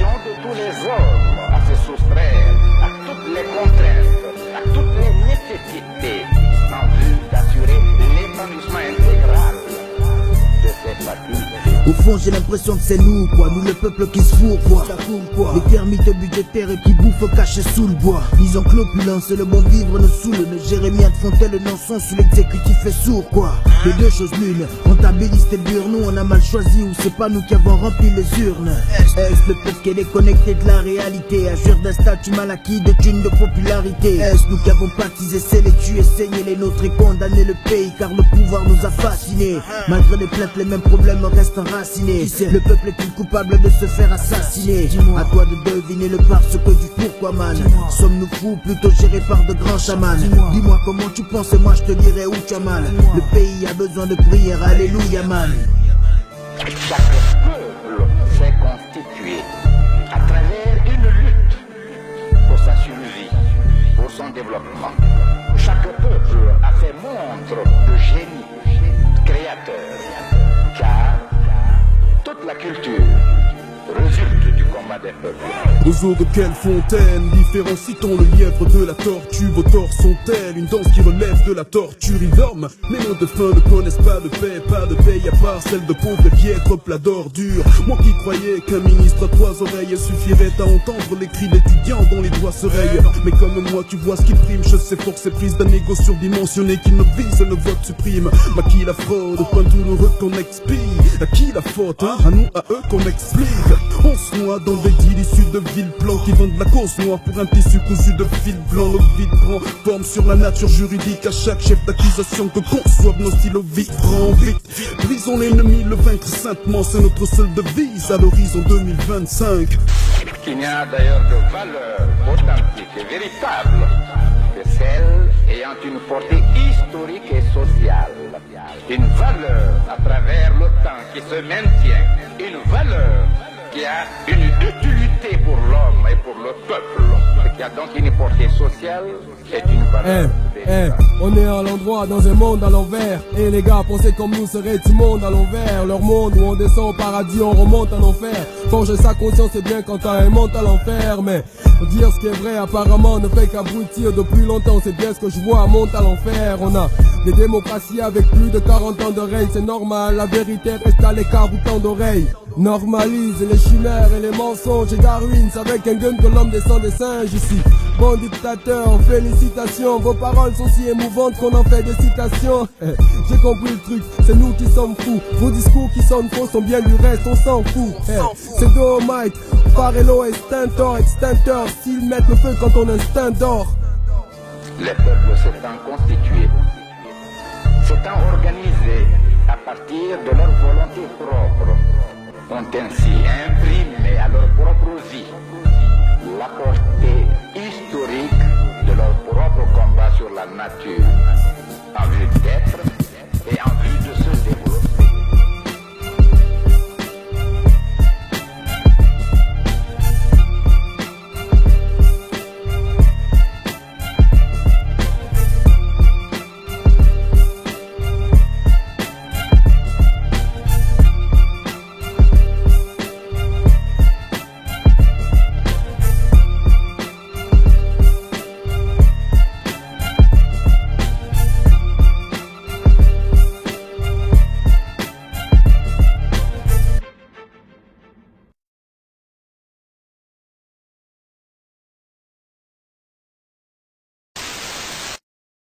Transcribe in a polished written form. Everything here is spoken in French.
détermination de tous les hommes à se soustraire à toutes les contraintes, à toutes les nécessités, en vue d'assurer l'épanouissement intégral de ces facultés. Au fond j'ai l'impression que c'est nous quoi, nous le peuple qui se fourre quoi. Les termites budgétaires et qui bouffent cachés sous le bois. Disons que l'opulence et le bon vivre nous saoulent. Mais Jérémia de Fontaine n'en sont sous l'exécutif est sourd quoi. Les deux choses l'une, rentabiliste et dur. Nous on a mal choisi ou c'est pas nous qui avons rempli les urnes. Est-ce le peuple qui est déconnecté de la réalité, à jure d'un statut mal acquis, de thunes de popularité? Est-ce nous qui avons baptisé, scellé, tué, saigné les nôtres et condamné le pays car le pouvoir nous a fascinés? Malgré les plaintes les mêmes problèmes restent enracinés. Le peuple est-il coupable de se faire assassiner? À toi de deviner le parce que du pourquoi man. Sommes-nous fous plutôt gérés par de grands chamans? Dis-moi comment tu penses et moi je te dirai où tu as mal. Le pays a besoin de prière, alléluia man. Chaque peuple s'est constitué à travers une lutte pour sa survie, pour son développement. Chaque peuple a fait montre de génie créateur, car toute la culture résulte du combat des peuples. Aux eaux de quelle fontaine différencie-t-on le lièvre de la tortue? Vos torts sont-elles une danse qui relève de la torture? Ils dorment, mais nos défunts ne connaissent pas de paix, pas de paix à part celle de pauvres et piètres plats d'ordures. Moi qui croyais qu'un ministre à 3 oreilles suffirait à entendre les cris d'étudiants dont les doigts se rayent. Mais comme moi tu vois ce qui prime, je sais force et prise d'un égo surdimensionné qui ne vise le vote suprême. À qui la fraude, point douloureux qu'on expie? À qui la faute, hein? À nous, à eux qu'on explique. On se noie dans des deals issus de villes plans qui vendent la cause noire pour un tissu cousu de fil blanc. Le vide prend forme sur la nature juridique à chaque chef d'accusation que conçoivent nos stylos vite. Prends vite, brisons l'ennemi, le vaincre saintement, c'est notre seule devise à l'horizon 2025. Il n'y a d'ailleurs de valeur authentique et véritable que celle ayant une portée historique et sociale. Une valeur à travers le temps qui se maintient, une valeur qui a une utilité pour l'homme et pour le peuple, et qui a donc une portée sociale et une valeur. On est à l'endroit dans un monde à l'envers. Et les gars pensaient comme nous serait du monde à l'envers. Leur monde où on descend au paradis, on remonte en enfer. Forger sa conscience c'est bien quand t'as un mental à l'enfer. Mais dire ce qui est vrai apparemment ne fait qu'abrutir de plus longtemps. C'est bien ce que je vois, monte à l'enfer. On a des démocraties avec plus de 40 ans de règne. C'est normal, la vérité reste à l'écart autant d'oreilles. Normalise les chimères et les mensonges et Darwin avec un gun que l'homme descend des singes ici. Bon dictateur, félicitations, vos paroles sont si émouvantes qu'on en fait des citations. J'ai compris le truc, c'est nous qui sommes fous. Vos discours qui sonnent faux sont bien du reste, on s'en fout. C'est Dolomite, Farello et Stentor, Extincteur, s'ils mettent le feu quand on instinct d'or. Les peuples s'étant constitués, s'étant organisés à partir de leur volonté propre, ont ainsi imprimé à leur propre